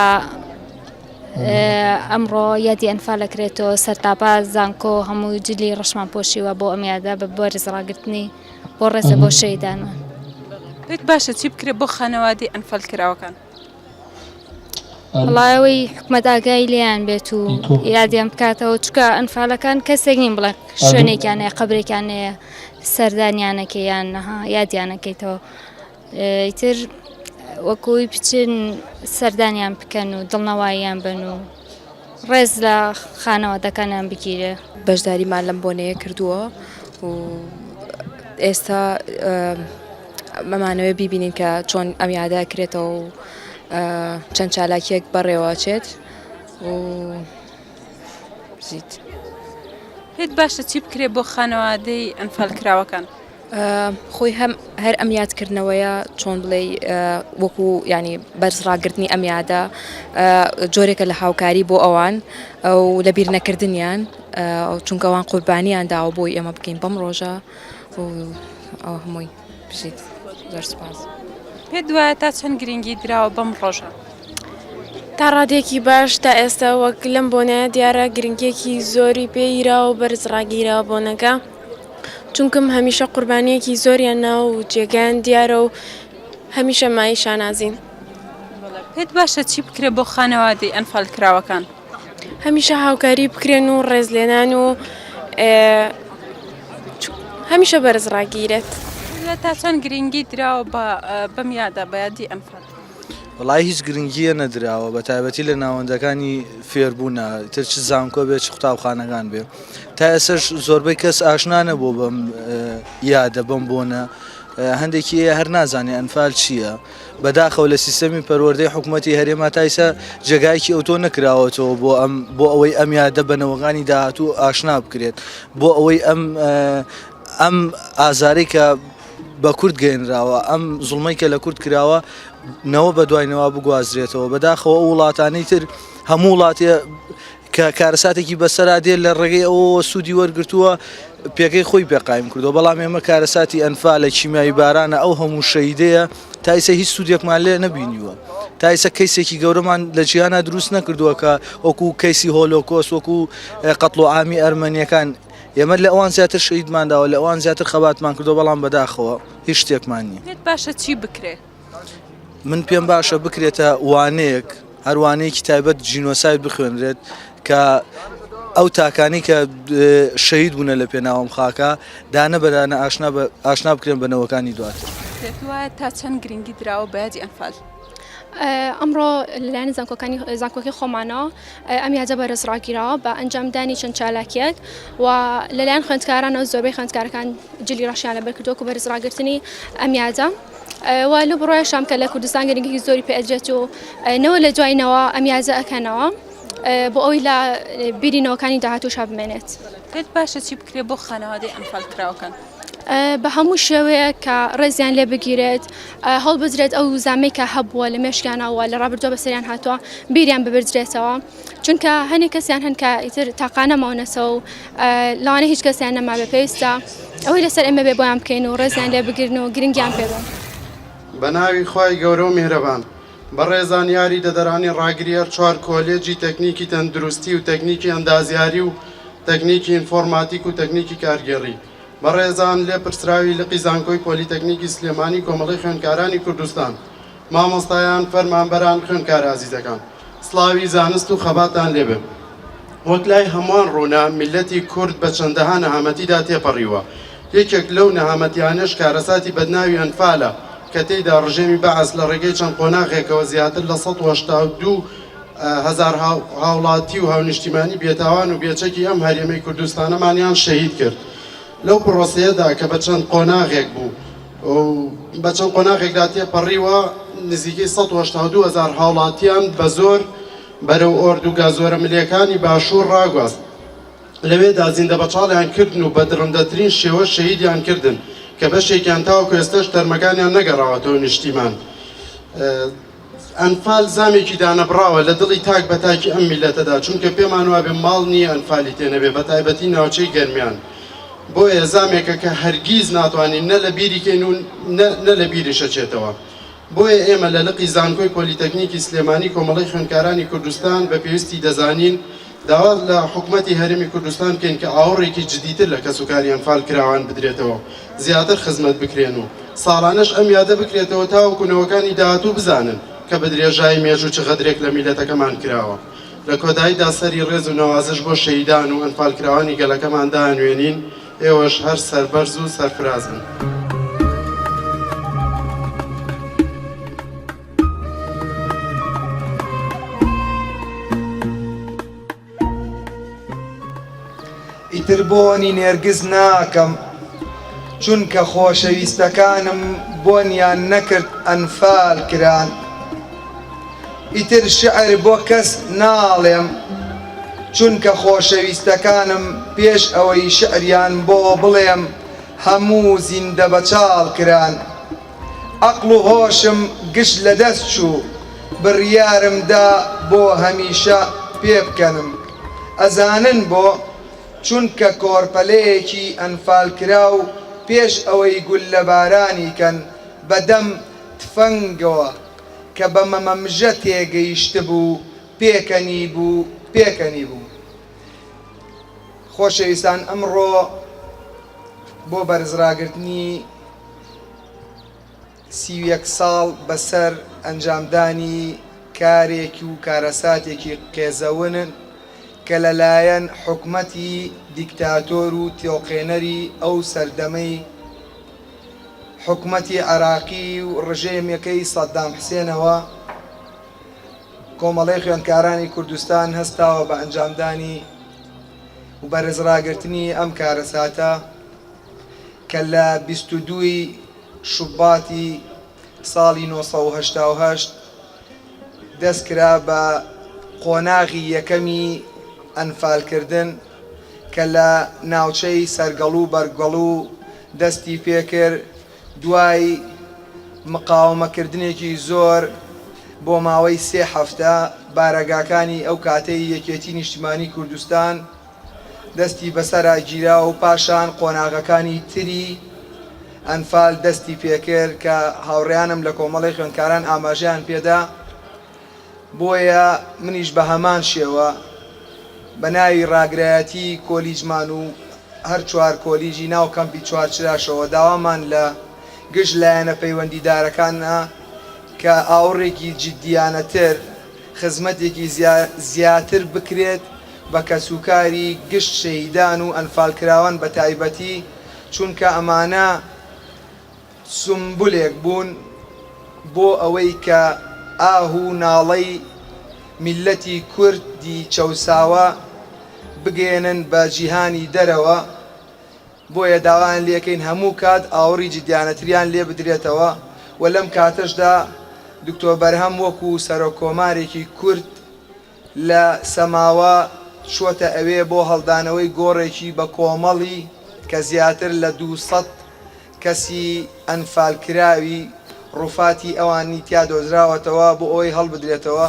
ئەمڕۆ یادی ئەنفالەکرێتەوە سەرتاپا زانکۆ هەموو جلی ڕەشمان پۆشیوە بۆ ئەمیادا بە بەرز ڕاگررتنی بۆ ڕێزە بۆ شەیدانوە. پێت باشە چی بکرێت بۆ خانەوادی ئەنفال کراوەکان؟ وڵایەوەی حکومەت ئاگای لێیان بێت و یادیان بکاتەوە چکە ئەنفالەکان کەسێک نین بڵێ شوێنێکیانەیە قبرێکیانەیە سەردانیانەکەیان نەها یادیانەکەیتەوە ئیتر وەکوی بچن سەردانیان بکەن و دڵنەواییان بن و ڕێز لە خانەوادەکانیان بگیرێ. بەشداریمان لەم بۆنەیە کردووە و ئێستا مەمانەوە بیبینین کە چۆن ئەم یادا کرێتەوە و چەند چالاکیەک بەڕێواچێت و بزیت. پێت باشە چی بکرێت بۆ خانەوادەی ئەنفال کراوەکان؟ خۆی هەر ئەم یادکردنەوەیە چۆن بڵێ وەکو ینی بەرزڕاگررتنی ئەم یادا جۆرێکە لە هاوکاری بۆ ئەوان و لە بیر نەکردنیان چونکە ئەوان قوربانیان داوە بۆی ئێمە بکەین بەم ڕۆژە و ئەو هەمووی بژیت. زۆر سپاس. پێت وایە تا چەند گرنگی دراوە بەم ڕۆژە؟ تا ڕادێکی باش تا ئێستا وەک لەم بۆنەیە دیارە گرنگێکی زۆری پێیراوە و بەرزڕاگیراوە بۆنەکە چونکەم هەمیشە قوربانیەکی زۆریان ناو و جێگەیان دیارە و هەمیشە مای شانازین. پێت باشە چی بکرێت بۆ خانەوادەی ئەنفال کراوەکان؟ هەمیشە هاوکاری بکرێن و ڕێزلێنان و هەمیشە بەرزڕاگیرێت. لە تا چەند گرنگی دراوە بەم یادا بە یادی ئەنفال؟ وڵای هیچ گرنگیە نەدراوە بە تایبەتی لە ناوەندەکانی فێربوونە تر چ زانکۆ بێت چ قوتابخانەکان بێ تا ئێسش زۆربەی کەس ئاشنا نەبوو بەم یادە بەم بۆنە هەندێکی هەر نازانێ ئەنفال چییە بەداخەو لە سیستەمی پەروەردەی حکوومەتی هەرێما تایسە جێگایکی ئۆتۆ نەکراوەتەوە بۆ ئەوەی ئەم یادە بەنەوەکانی داهاتوو ئاشنا بکرێت بۆ ئەوەی ئەم ئازارەی کە بە کورد گەێنراوە ئەم زوڵمەی کە لە کورد کراوە نەوە بە دوایەوە بگوازرێتەوە بەداخەوە وڵاتانەی تر هەموو وڵاتێ کە کارەساتێکی بەسەرا دێت لە ڕێگەی ئەوە سوودی وەرگرتووە پێکەی خۆی پێقایم کردەوە بەڵام ئێمە کارەساتی ئەنفال لە کیمیایی بارانە ئەو هەموو شەیدەیە تایسە هیچ سوودێکمان لێ نەبینیوە تایسە کەیسێکی گەورەمان لە جیهانە دروست نەکردووە کە وەکو کەیسی هۆلۆکۆست وەکو قەتڵ و عامی ئەرمەنیەکان ئێمە لە ئەوان زیاتر شەیدمانداوە لە ئەوان زیاتر خەباتمان کردو بەڵام بەداخەوە هیچ شتێکمان نییە. پێت باشە چی بکرێ؟ من پێم باشە بکرێتە وانەیەک هەروانەیەکی تایبەت جینۆساید بخوێنرێت کە ئەو تاکانی کە شەهید بوونە لە پێناوەم خاکە دانە بەدانە ئاشنا بکرێن بەنەوەکانی دواتر. پێت وایە تا چەند گرنگی دراوە بە یادی ئەنفال؟ ئەمڕۆ لەلایەن زانکۆکانی خۆمانەوە ئەم یاجە بەرزڕاگیراوە بە ئەنجامدانی چەند چالاکیەک و لەلایەن خوێندکارانەوە زۆربەی خوێندکارەکان جلی ڕەشیان لەبەر کردووە و بەرزڕاگرتنی ئەم یاجە و لە بڕۆیە شام کە لە کوردستان گرنگێکی زۆری پێدرێت و نەوە لە دوایینەوە ئەم یاجە ئەکەنەوە بۆ ئەوی لە بیرینەوەکانی داهاتووش بمێنێت. پێت باشە چی بکرێت بۆ خانەوادەی ئەنفال کراوەکان؟ بە هەموو شێوەیە کە ڕێزیان لێ بگیرێت هەڵبدرێت ئەو زامەی کە هەبووە لە مێشکیانەوە لە ڕابردووە بەسەریان هاتووە بیریان ببردرێتەوە چونکە هەنێک کەسیان هەن کە ئیتر تاقانە ماونەسەوە و لەوانە هیچ کەسیان نەما بە پێویستە ئەوەی لەسەر ئێمە بێ بۆیان بکەین و ڕێزیان لێ بگرن و گرنگیان پێبن. بە ناوی خۆی گەورە و میهرەبان بە ڕێزانیاری دەدەرانی ڕاگریەر 4 کۆلێجی تەکنیکی تەندروستی و تەکنیکی ئەندازیاری و تەکنیکی ئینفۆرماتیک و تەکنیکی کارگێڕی بە ڕێزان لێ پرسراوی لقی زانکۆی پۆلیتەکنیکی سلێمانی کۆمەڵی خوێندکارانی کوردستان مامۆستایان فەرمانبەران خوێندکار عەزیزەکان سڵاوی زانست و خەباتان لێبێ وەک لای هەمووان ڕوونا میلەتی کورد بە چەندەها نەهامەتیدا تێپەڕیوە یەکێک لەو نەهامەتیانەش کارەساتی بەدناوی ئەنفالە کە تێیدا ڕژێمی بەعەس لە ڕێگەی چەند قۆناغێکەوە زیاتر لە 182 هەزار هاوڵاتی و هاونیشتیمانی بێتاوان و بێچەکی ئەم هەرێمەی کوردستانەمانیان شەهید کرد لەو پرۆسەیەدا کە بە چەند قۆناغێک بوو بە چەند قۆناغێکدا تێپەڕیوە نزیکەی 182 هەزار هاوڵاتیان بە زۆر بەرەو ئۆرد و گازۆرە ملێکانی باشوور ڕاگواست لەوێدا زیندە بەچاڵیان کردن و بە درەندەترین شێوە شەهیدیان کردن کە بەشێکیان تاوەکو ئێستاش تەرمەکانیان نەگەڕاوەتەوە نیشتیمان ئەنفال زامێکی دانەبراوە لە دڵی تاک بە تاکی ئەم میلەتەدا چونکە پێمان وابێ ماڵ نییە ئەنفالی تێنەبێ بە تایبەتی ناوچەی گەرمیان بۆیە زامێکە کە هەرگیز ناتوانین نە لە بیریکەین و نە لە بیری شەچێتەوە بۆیە ئێمە لە لقی زانکۆی پۆلیتەکنیکی سلێمانی کۆمەڵی خوێندکارانی کوردستان بە پێویستی دەزانین داوا لە حکوومەتی هەرێمی کوردستان بکەین کە ئاوڕێکی جدیتر لە کەسوکاری ئەنفال کراوان بدرێتەوە زیاتر خزمەت بکرێن و ساڵانەش ئەم یادە بکرێتەوە تاوەکوونەوەکانی داهاتوو بزانن کە بە درێژای مێژوو چ غەدرێک لە میلەتەکەمان کراوە لە کۆتاییدا سەری ڕێز و نەوازش بۆ شەهیدان و ئەنفال کراوانی گەلەکەمان دانوێنین ئێوەش هەر سەربەرز و سەرفراز بن. ئیتر بۆنی نێرگز ناکەم چونکە خۆشەویستەکانم بۆنیان نەکرد ئەنفال کران ئیتر شعر بۆ کەس ناڵێم چونکە خۆشەویستەکانم پێش ئەوەی شعریان بۆ بڵێم هەموو زیندە بەچاڵ کران عەقڵ و هۆشم گشت لە دەست چوو بڕیارمدا بۆ هەمیشە پێ بکەنم ئەزانن بۆ چونکە کۆرپەلەیەکی ئەنفال کراو پێش ئەوەی گول لە بارانی کەن بەدەم تفەنگەوە کە بە مەمەمژە تێگەیشت بوو پێکەنی بوو خۆشەویستان ئەمڕۆ بۆ بەرزڕاگرتنی 31 ساڵ بەسەر ئەنجامدانی کارێکی و کارەساتێکی قێزەونن کە لەلایەن حکومەتی دیکتاتۆر و تێوقێنەری ئەو سەردەمەی حکومەتی عێراقی و ڕژێمەکەی سەدام حوسێنەوە کۆمەڵەی خوێندکارانی کوردستان هەستاوە بە ئەنجامدانی و بەرزڕاگرتنی ئەم کارەساتە کە لە 22 شوباتی ساڵی 1970 دەستکرا بە قۆناغی یەکەمی ئەنفالکردن کە لە ناوچەی سەرگەڵ و بەرگەڵ و دەستی پێکرد دوای مقاومەکردنێکی زۆر بۆ ماوەی 3 هەفتە بارەگاکانی ئەو کاتەی یەکێتی نیشتیمانی کوردستان دەستی بەسەرا گیرا و پاشان قۆناغەکانی تری ئەنفال دەستی پێکرد کە هاوڕێیانم لە کۆمەڵی خوێندکاران ئاماژیان پێدا بۆیە منیش بە هەمان شێوە بە ناوی ڕاگرایەتی کۆلیجمان و هەر 4 کۆلیژی ناو کەمپی چوارچراشەوە داوامان لە گشت لایەنە پەیوەندیدارەکانە کە ئاوڕێکی جددیانەتر خزمەتێکی زیاتر بکرێت بە کەسوکاری گشت شەهیدان و ئەنفالکراوان بە تایبەتی چونکە ئەمانە سمبولێک بوون بۆ ئەوەی کە ئاهوو ناڵەی میلەتی کوردی چەوساوە بگێنن بە جیهانی دەرەوە بۆیە داوایان لێکەین هەموو کات ئاوڕی جددیانەتریان لێ بدرێتەوە و لەم کاتەشدا دکتۆر بەرهەم وەکو سەرۆکۆمارێکی کورد لە سەماوە چووەتە ئەوێ بۆ هەڵدانەوەی گۆڕێکی بە کۆمەڵی کە زیاتر لە 200 کەسی ئەنفالکراوی ڕووفاتی ئەوانی تیا دۆزراوەتەوە بۆ ئەوەی هەڵبدرێتەوە.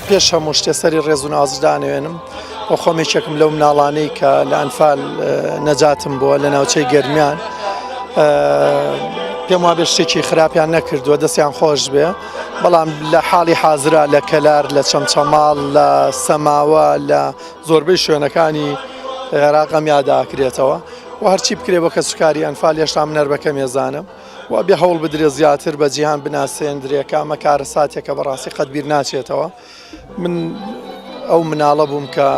پێش هەموو شتێ سەری ڕێز و نازدانێنم بۆ خۆمێکێکم لەو مناڵانەی کە لە ئەنفال نەجاتم بووە لە ناوچەی گەرمیان پێم وابێ شتێکی خراپیان نەکردووە دەستیان خۆش بێ بەڵام لە حاڵی حازرا لە کەلار لە چەمچەماڵ لە سەماوە لە زۆربەی شوێنەکانی عێراقم یاداکرێتەوە و هەرچی بکرێ بۆ کەسوکاری ئەنفال هێشتا من هەربەکەم ێزانم و بێ هەوڵ بدرێ زیاتر بە جیهان بناسێندرێ کامە کارە ساتێکە بەڕاستی قەتبیر ناچێتەوە. من ئەو مناڵە بووم کە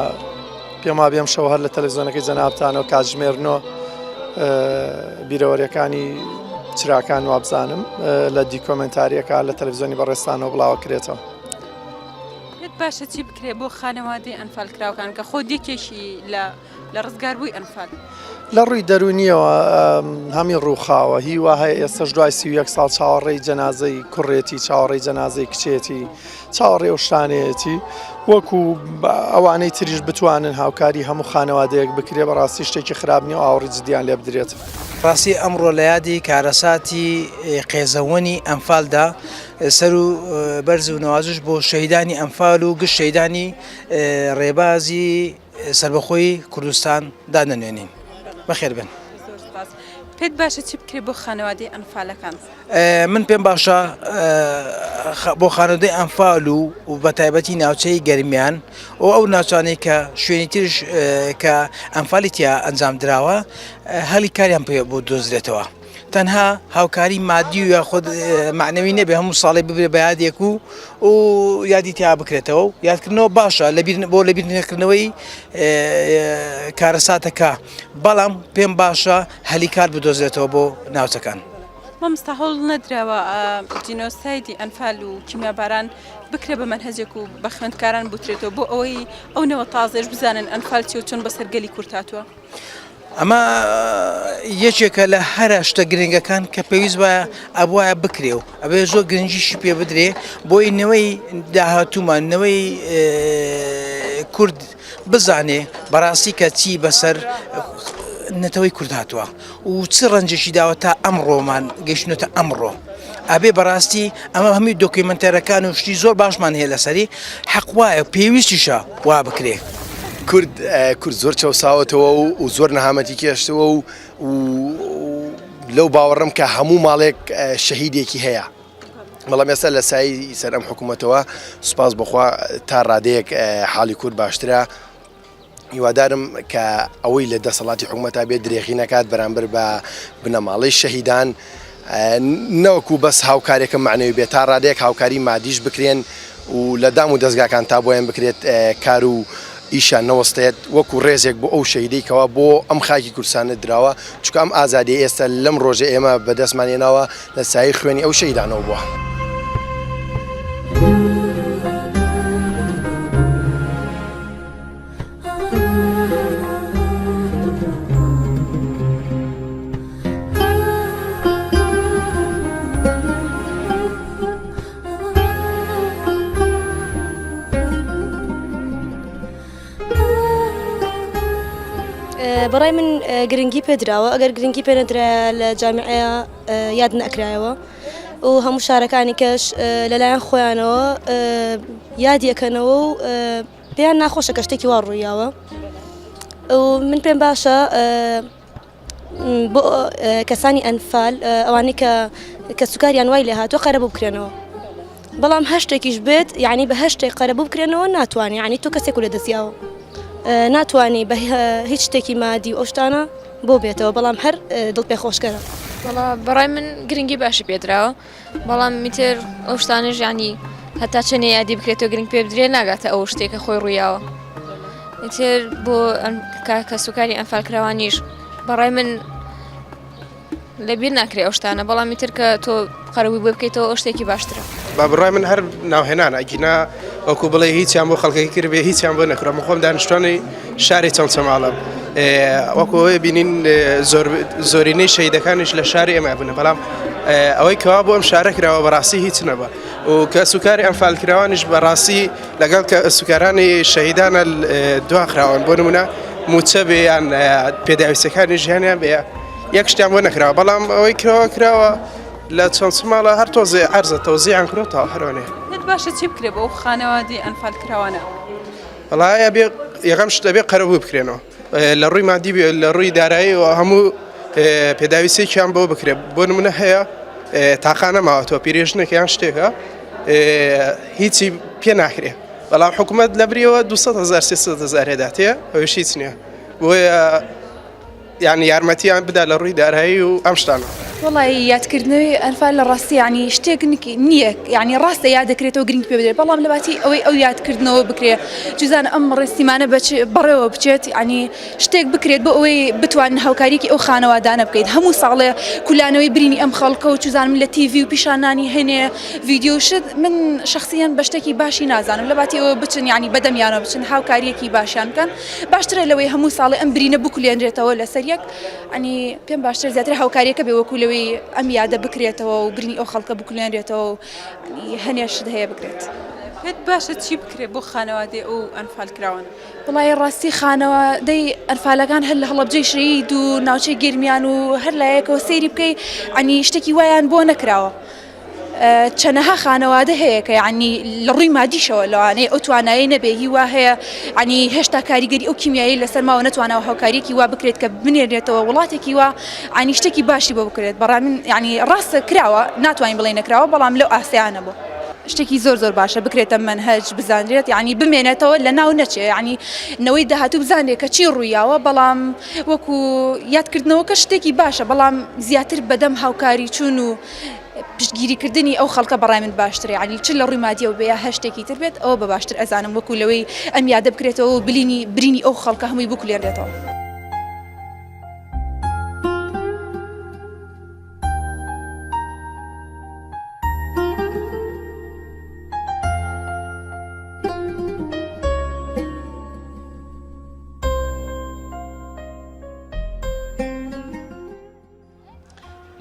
پێم وابێ ئەم شەو هەر لە تەلەڤیزیۆنەکەی جەنابتانەوە کاتژمێرنەوە بیرەوەریەکانی چراکان وابزانم لە دیکۆمنتاریەکە لە تەلەڤیزیۆنی بەڕێستانەوە بڵاوە کرێتەوە. پێت باشە چی بکرێ بۆ خانەوادەی ئەنفال کراوەکان کە خۆ دیکێکی لە ڕزگاربووی ئەنفال لە ڕووی دەرونیەوە هەمی ڕووخاوە هی وا هەیە ئێستش دوای 31 ساڵ چاوەڕێی جەنازەی کوڕێتی چاوەڕێی جەنازەی کچێتی چاوەڕێ و شتانەیەتی وەکو ئەوانەی تریش بتوانن هاوکاری هەموو خانەوادەیەک بکرێ بەڕاستی شتێکی خراپ نیە و ئاوڕی جدیان لێ بدرێت. ڕاستی ئەمڕۆ لە یادی کارەساتی قێزەوەنی ئەنفالدا سەر و بەرز و نەوازش بۆ شەهیدانی ئەنفال و گشت شەهیدانی ڕێبازی سربەخۆی کوردستان دانەنوێنین. بەخێر بن. پێت باشە چی بکرێ بۆ خانەوادەی ئەنفالەکان؟ من پێم باشە بۆ خانەوادەی ئەنفال و بە تایبەتی ناوچەی گەرمیان و ئەو ناوچانەی کە شوێنی ترش کە ئەنفالی تیا ئەنجام دراوە هەلی کاریان پێ بۆ دۆزرێتەوە. تەنها هاوکاری مادی و یاخود معنەوی نەبێ هەموو ساڵی ببرێ بە یادێک و یادی تیا بکرێتەوە و یادکردنەوە باشە بۆ لەبیرنەکردنەوەی کارەساتەکە بەڵام پێم باشە هەلی کار بدۆزرێتەوە بۆ ناوچەکان. مامستا هەوڵ نەدراوە جینۆسایدی ئەنفال و کیمیاباران بکرێ بە مەنهەجێک و بە خوێندکاران بوترێتەوە بۆ ئەوەی ئەو نەوە تازێش بزانن ئەنفال چی و چۆن بەسەر گەلی کورتاتوە. ئەمە یەکێکە لە هەرە شتە گرنگەکان کە پێویست وایە ئەبواە بکرێ و ئەبێ زۆر گرنگیشی پێ بدرێ بۆی نەوەی داهاتوومان نەوەی کورد بزانێ بەڕاستی کە چی بەسەر نەتەوەی کورد هاتووە و چ ڕەنجێکی داوە تا ئەمڕۆمان گەیشتنەوە ئەمڕۆ ئەبێ بەڕاستی ئەمە هەمووی دۆکیمنتەرەکان و شتی زۆر باشمان هەیە لەسەری حەق وایە پێویستیشە وا بکرێ. کورد زۆر چەساوەتەوە و زۆر نەهامەتی کێشتەوە و لەو باوەڕم کە هەموو ماڵێک شەهیدێکی هەیە بەڵام ئێستا لە سایی سەر ئەم حکوومەتەوە سوپاس بخوا تا ڕادەیەک حاڵی کورد باشترە هیوادارم کە ئەوەی لە دەسەڵاتی حکوومەتە بێت درێخی نەکات بەرامبەر بە بنەماڵەی شەهیدان نەوەکو بەس هاوکارێکە معنەوی بێت تا ڕادەیەک هاوکاری مادیش بکرێن و لە دام و دەستگاکان تا بۆیان بکرێت کار و ئیشان نەوەستێت وەکو ڕێزێک بۆ ئەو شەهیدەیکەوە بۆ ئەم خاکی کوردستانە دراوە چونکە ئەم ئازادی ئێستا لەم ڕۆژە ئێمە بەدەستمانێناوە لە سایی خوێنی ئەو شەهیدانەوە بووە. بەڕای من گرنگی پێدراوە ئەگەر گرنگی پێ نەدرا لە جامعەیە یاد نەکرایەوە و هەموو شارەکانی کەش لەلایەن خۆیانەوە یادیەکەنەوە و پێیان ناخۆشە کە شتێکی وا ڕوویاوە و من پێم باشە بۆ کەسانی ئەنفال ئەوانەی کە سوکاریان وای لێ هاتووە قەرەبوو بکرێنەوە بەڵام هەشتێکیش بێت یعنی بە هەشتێک قەرەبوو بکرێنەوە ناتوانێت یعنی تۆ کەسێک لێ دەستیاوە ناتوانانی بە هیچ شتێکی مادی و ئەوشتانە بۆ بێتەوە بەڵام هەر دڵ پێ خۆشکەرە. بەڕای من گرنگی باشی پێدراوە بەڵام میتر ئەو شتانەش ینی هەتا چەنێ یادی بکرێتەوە گرنگ پێ بدرێ ناگاتە ئەو شتێکە خۆی ڕوویاوە. ئیتر بۆ کە سوکاری ئەنفالکراوانیش بەڕای من لەبیر ناکرێ ئەو شتانە بەڵام میتر کە تۆ قەرەبووی بۆ بکەیتەوە ئەو شتێکی باشترە. با بڕای من هەر ناوهێنانە ئەگینا وەکو بڵێ هیچیان بۆ خەڵکەی کرد بێ هیچیان بۆ نەکرم خۆم دانیشتوانی شاری چەمچەماڵم وەکو ئەوەیە بینین زۆرینەی شەهیدەکانیش لە شاری ئێمە بوون بەڵام ئەوەی کەوا بۆ ئەم شارە کراوە بەڕاستی هیچ نەبە و کە سوکاری ئەنفالکراوانیش بەڕاستی لەگەڵ کە سوکارانی شەهیدانە دواخراون بۆ نمونە موچە بێ یان پێداویستەکانی ژیانیان بێ یەک شتیان بۆ نەکراوە بەڵام ئەوەی کراوە لە چەند سماڵە هەر تۆزێ عەرزە تەوزیعیان کرۆتەوە هەرۆنێ پێت باشە چی بکرێ بۆ خانەوادی ئەنفالکراوانە وڵایە بێ یەکەم شتە بێ قەرەبوو بکرێنەوە لە ڕووی مادی بێ لە ڕووی داراییەوە هەموو پێداویستێکیان بۆ بکرێ بۆ نمونە هەیە تاقانە ماوەتەوە پیرێژنێکیان شتێکە هیچی پێ ناکرێ بەڵام حکوومەت لە بریەوە 200,000 هێداتەیە ئەوش هیچ نییە بۆیە یعنی یارمەتیان بدا لە ڕووی دارایی و ئەم شتانە وڵی یادکردنەوەی ئەنفال لە ڕاستی ینی شتێک نییە ینی ڕاستە یاد دەکرێتەوە گرنگ پێ بدرێت بەڵام لەباتی ئەوەی ئەو یادکردنەوە بکرێ جوزان ئەم ڕێستیمانە بەڕێوە بچێت ینی شتێک بکرێت بۆ ئەوەی بتوانن هاوکاریکی ئەو خانەوادانە بکەیت هەموو ساڵێ کولانەوەی برینی ئەم خەڵکە و چوزانم لە تیڤی و پیشانانی هەنێ ڤیددیو شت من شخصیان بە شتێکی باشی نازانم لەباتی ئەوە بچن ینی بەدەمیانەوە بچن هاوکاریەکی باشیان بکەن باشترە لەوەی هەموو ساڵێ ئەم برینە بکولێنرێتەوە لەسەر یەک ئەنی پێم باشتر زیاتر هاوکاریەکە بێ وەکو لەوەی ئەم یادە بکرێتەوە و برنی ئەو خەڵکە بکولێنرێتەوە و هەنێشت هەیە بکرێت پێت باشە چی بکرێت بۆ خانەوادی ئەو ئەنفالکراوان وڵی ڕاستی خانەوە دەی ئەنفالەکان هەر لە هەڵەبجەی شەید و ناوچەی گرمیان و هەر لایەکەوە سەیری بکەی ئەنی شتێکی وایان بۆ نەکراوە چەنەها خانەوادە هەیە کە ینی لە ڕووی مادیشەوە لەوانەیە ئەو توانایی نەبێ هیوا هەیە ینی هێشتا کاریگەری ئەو کیمیایی لەسەر ماوە نەتوانەوە هاوکاریەکی وا بکرێت کە بنێرێتەوە وڵاتێکی وا ینی شتێکی باشی بۆ بکرێت بەڕای من ینی ڕاستە کراوە ناتوانین بڵێ نەکراوە بەڵام لەو ئاسیانە بوو شتێکی زۆر باشە بکرێتە منهەج بزانرێت ینی بمێنێتەوە لە ناو نەچێ ینی نەوەی داهاتوو بزانێت کە چی ڕوویاوە بەڵام وەکو یادکردنەوەکە شتێکی باشە بەڵام زیاتر بەدەم هاوکاری چوون و پشتگیریکردنی ئەو خەڵکە بەڕای من باشترە ینی چ لە ڕووی مادیەوە بێ هەشتێکی تر بێت ئەوە بە باشتر ئەزانم وەکو لەوەی ئەم یادە بکرێتەوە و برینی ئەو خەڵکە هەمووی بکولێنرێتەوە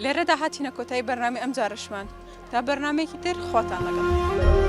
لێرەدا هاتینە کۆتایی بەرنامەی ئەم جارەشمان تا بەرنمێکی تر خۆتان لەگەڵ